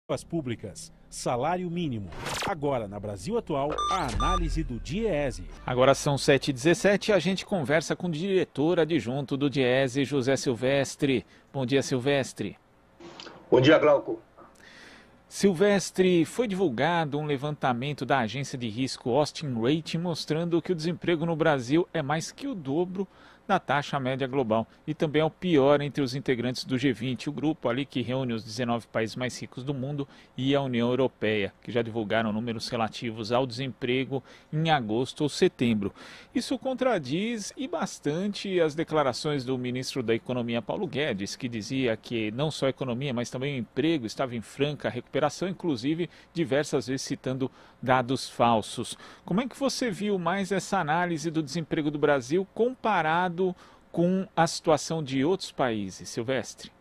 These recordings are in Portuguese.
As públicas, salário mínimo. Agora, na Brasil Atual, a análise do DIEESE. Agora são 7h17 e a gente conversa com o diretor adjunto do DIEESE, José Silvestre. Bom dia, Silvestre. Bom dia, Glauco. Silvestre, foi divulgado um levantamento da agência de risco Austin Rating mostrando que o desemprego no Brasil é mais que o dobro da taxa média global e também é o pior entre os integrantes do G20, o grupo ali que reúne os 19 países mais ricos do mundo e a União Europeia, que já divulgaram números relativos ao desemprego em agosto ou setembro. Isso contradiz e bastante as declarações do ministro da Economia, Paulo Guedes, que dizia que não só a economia, mas também o emprego estava em franca recuperação, inclusive diversas vezes citando dados falsos. Como é que você viu mais essa análise do desemprego do Brasil comparado com a situação de outros países, Silvestre?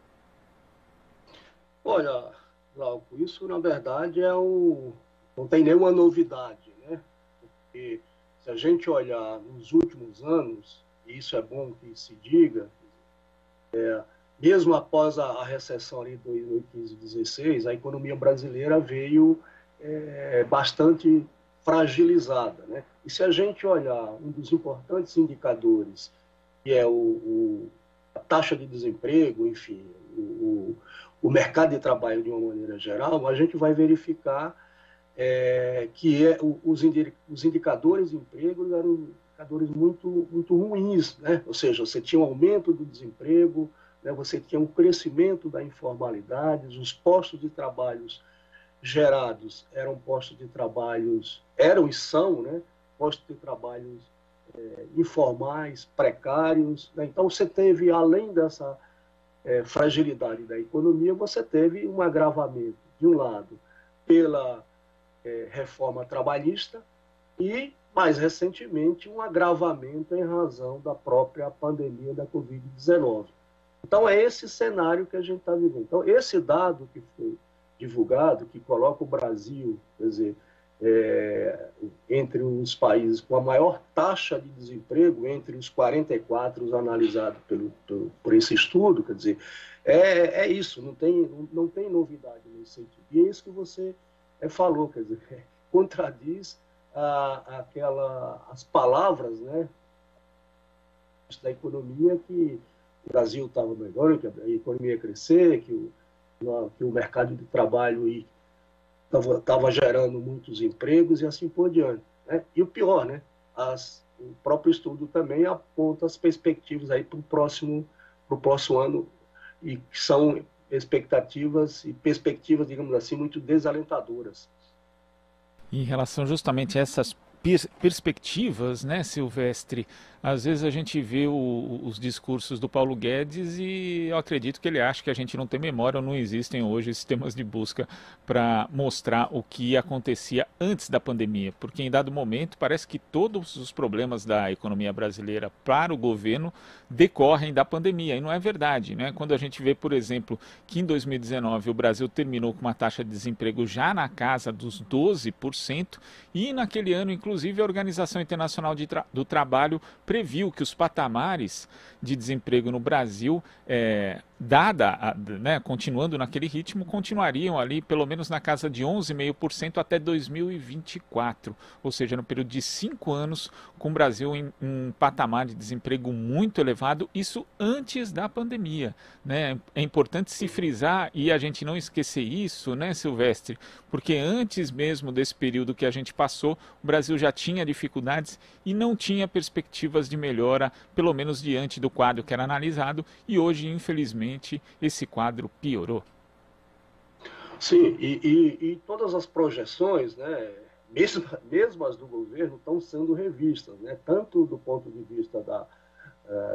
Olha, Glauco, isso na verdade não tem nenhuma novidade, né? Porque se a gente olhar nos últimos anos, e isso é bom que se diga, mesmo após a recessão ali de 2015 e 2016, a economia brasileira veio bastante fragilizada, né? E se a gente olhar um dos importantes indicadores, que é a taxa de desemprego, enfim, o mercado de trabalho de uma maneira geral, a gente vai verificar que os indicadores de emprego eram indicadores muito, muito ruins, né? Ou seja, você tinha um aumento do desemprego, né? Você tinha um crescimento da informalidade, os postos de trabalho gerados eram postos de trabalhos, eram e são, né? Postos de trabalhos informais, precários, né? Então você teve, além dessa fragilidade da economia, você teve um agravamento, de um lado, pela reforma trabalhista e, mais recentemente, um agravamento em razão da própria pandemia da Covid-19. Então é esse cenário que a gente está vivendo. Então esse dado que foi divulgado, que coloca o Brasil, quer dizer, entre os países com a maior taxa de desemprego, entre os 44 analisados por esse estudo, quer dizer, é isso, não tem novidade nesse sentido. E é isso que você falou, quer dizer, contradiz as palavras, né, da economia, que o Brasil estava melhor, que a economia ia crescer, que o mercado de trabalho estava gerando muitos empregos e assim por diante, né? E o pior, né? O próprio estudo também aponta as perspectivas aí para o próximo ano, e que são perspectivas, digamos assim, muito desalentadoras. Em relação justamente a essas perspectivas, né, Silvestre? Às vezes a gente vê os discursos do Paulo Guedes e eu acredito que ele acha que a gente não tem memória ou não existem hoje sistemas de busca para mostrar o que acontecia antes da pandemia, porque em dado momento parece que todos os problemas da economia brasileira para o governo decorrem da pandemia, e não é verdade, né? Quando a gente vê, por exemplo, que em 2019 o Brasil terminou com uma taxa de desemprego já na casa dos 12%, e naquele ano, inclusive, a Organização Internacional do Trabalho previu que os patamares de desemprego no Brasil, continuando naquele ritmo, continuariam ali pelo menos na casa de 11,5% até 2024, ou seja, no período de 5 anos, com o Brasil em um patamar de desemprego muito elevado, isso antes da pandemia, né? É importante se frisar e a gente não esquecer isso, né, Silvestre? Porque antes mesmo desse período que a gente passou, o Brasil já tinha dificuldades e não tinha perspectivas de melhora, pelo menos diante do quadro que era analisado, e hoje, infelizmente, esse quadro piorou. Sim, e todas as projeções, né, mesmo as do governo, estão sendo revistas, né, tanto do ponto de vista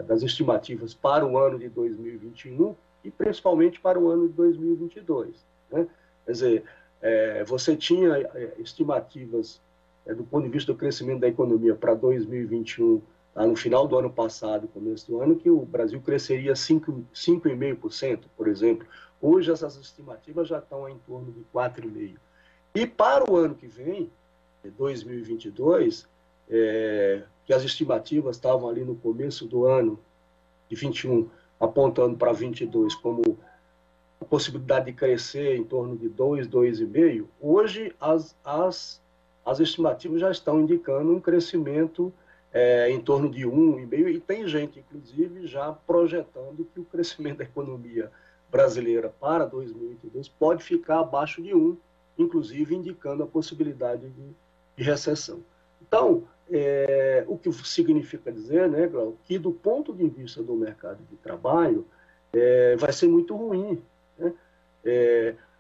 das estimativas para o ano de 2021 e principalmente para o ano de 2022. Né? Quer dizer, você tinha estimativas do ponto de vista do crescimento da economia para 2021, no final do ano passado, começo do ano, que o Brasil cresceria 5,5%, por exemplo. Hoje essas estimativas já estão em torno de 4,5%. E para o ano que vem, 2022, que as estimativas estavam ali no começo do ano de 21, apontando para 22 como a possibilidade de crescer em torno de 2, 2,5%, hoje as estimativas já estão indicando um crescimento em torno de 1,5%, e tem gente, inclusive, já projetando que o crescimento da economia brasileira para 2022 pode ficar abaixo de 1%, inclusive indicando a possibilidade de recessão. Então, o que significa dizer, né, Glauco, que do ponto de vista do mercado de trabalho, vai ser muito ruim, né?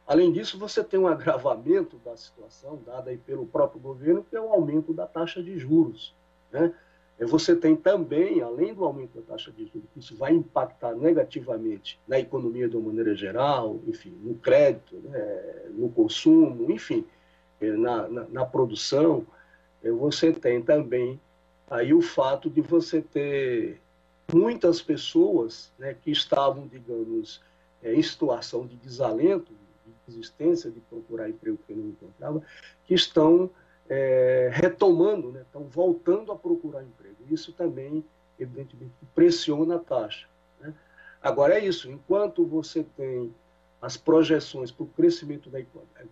Além disso, você tem um agravamento da situação dada aí pelo próprio governo, que é o aumento da taxa de juros, né? Você tem também, além do aumento da taxa de juros, que isso vai impactar negativamente na economia de uma maneira geral, enfim, no crédito, né, no consumo, enfim, na produção, você tem também aí o fato de você ter muitas pessoas, né, que estavam, digamos, em situação de desalento, de desistência de procurar emprego que não encontrava, que estão retomando, né, estão voltando a procurar emprego. Isso também, evidentemente, pressiona a taxa, né? Agora é isso, enquanto você tem as projeções para o crescimento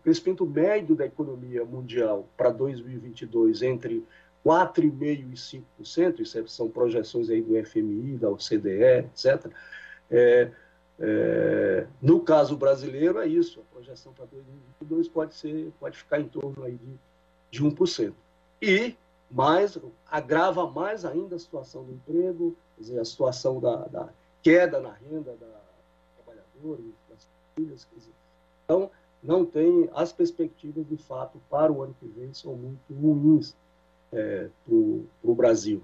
crescimento médio da economia mundial para 2022 entre 4,5% e 5%, isso são projeções aí do FMI, da OCDE, etc. No caso brasileiro, é isso, a projeção para 2022 pode ficar em torno aí de 1%. E agrava mais ainda a situação do emprego, quer dizer, a situação da queda na renda da trabalhadora, das famílias. Quer dizer. Então, não tem as perspectivas, de fato, para o ano que vem são muito ruins para o Brasil.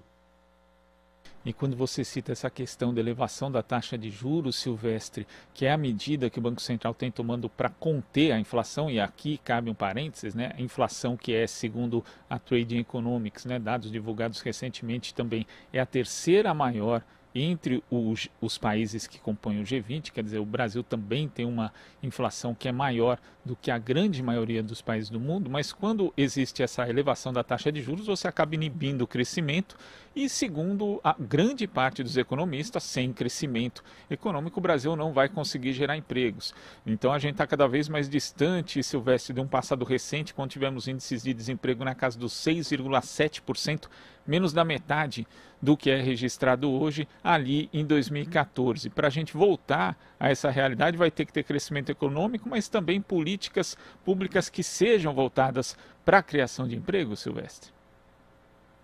E quando você cita essa questão da elevação da taxa de juros, Silvestre, que é a medida que o Banco Central tem tomando para conter a inflação, e aqui cabe um parênteses, né? A inflação que é, segundo a Trading Economics, né, dados divulgados recentemente também, é a terceira maior entre os países que compõem o G20, quer dizer, o Brasil também tem uma inflação que é maior do que a grande maioria dos países do mundo, mas quando existe essa elevação da taxa de juros, você acaba inibindo o crescimento e, segundo a grande parte dos economistas, sem crescimento econômico, o Brasil não vai conseguir gerar empregos. Então a gente está cada vez mais distante, Silvestre, de um passado recente, quando tivemos índices de desemprego na casa dos 6,7%, menos da metade do que é registrado hoje, ali em 2014. Para a gente voltar a essa realidade, vai ter que ter crescimento econômico, mas também políticas públicas que sejam voltadas para a criação de emprego, Silvestre.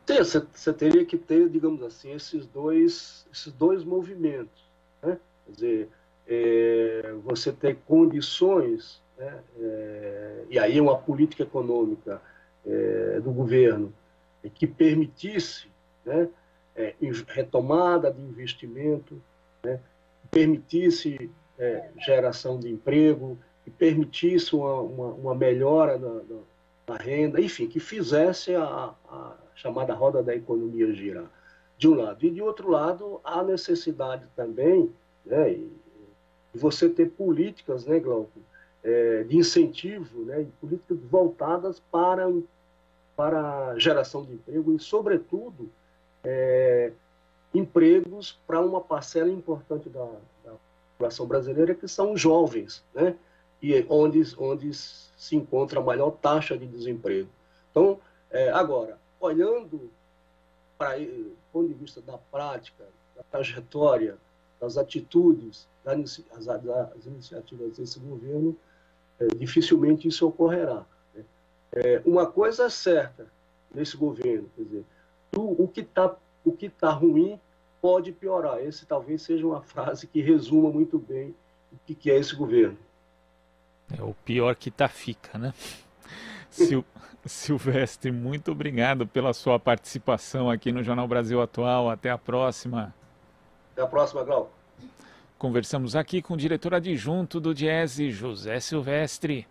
Sim, você teria que ter, digamos assim, esses dois movimentos, né? Quer dizer, você ter condições, né? E aí uma política econômica do governo que permitisse, né, retomada de investimento, né, que permitisse geração de emprego, que permitisse uma melhora na renda, enfim, que fizesse a chamada roda da economia girar, de um lado. E, de outro lado, há necessidade também, né, de você ter políticas, né, Glauco, de incentivo, né, políticas voltadas para geração de emprego e, sobretudo, empregos para uma parcela importante da população brasileira, que são os jovens, né? E onde se encontra a maior taxa de desemprego. Então, agora, olhando do ponto de vista da prática, da trajetória, das atitudes, das iniciativas desse governo, dificilmente isso ocorrerá. Uma coisa é certa nesse governo, quer dizer, o que tá ruim pode piorar. Esse talvez seja uma frase que resuma muito bem o que é esse governo. O pior que tá fica, né? Silvestre, muito obrigado pela sua participação aqui no Jornal Brasil Atual. Até a próxima. Até a próxima, Glauco. Conversamos aqui com o diretor adjunto do Diese, José Silvestre.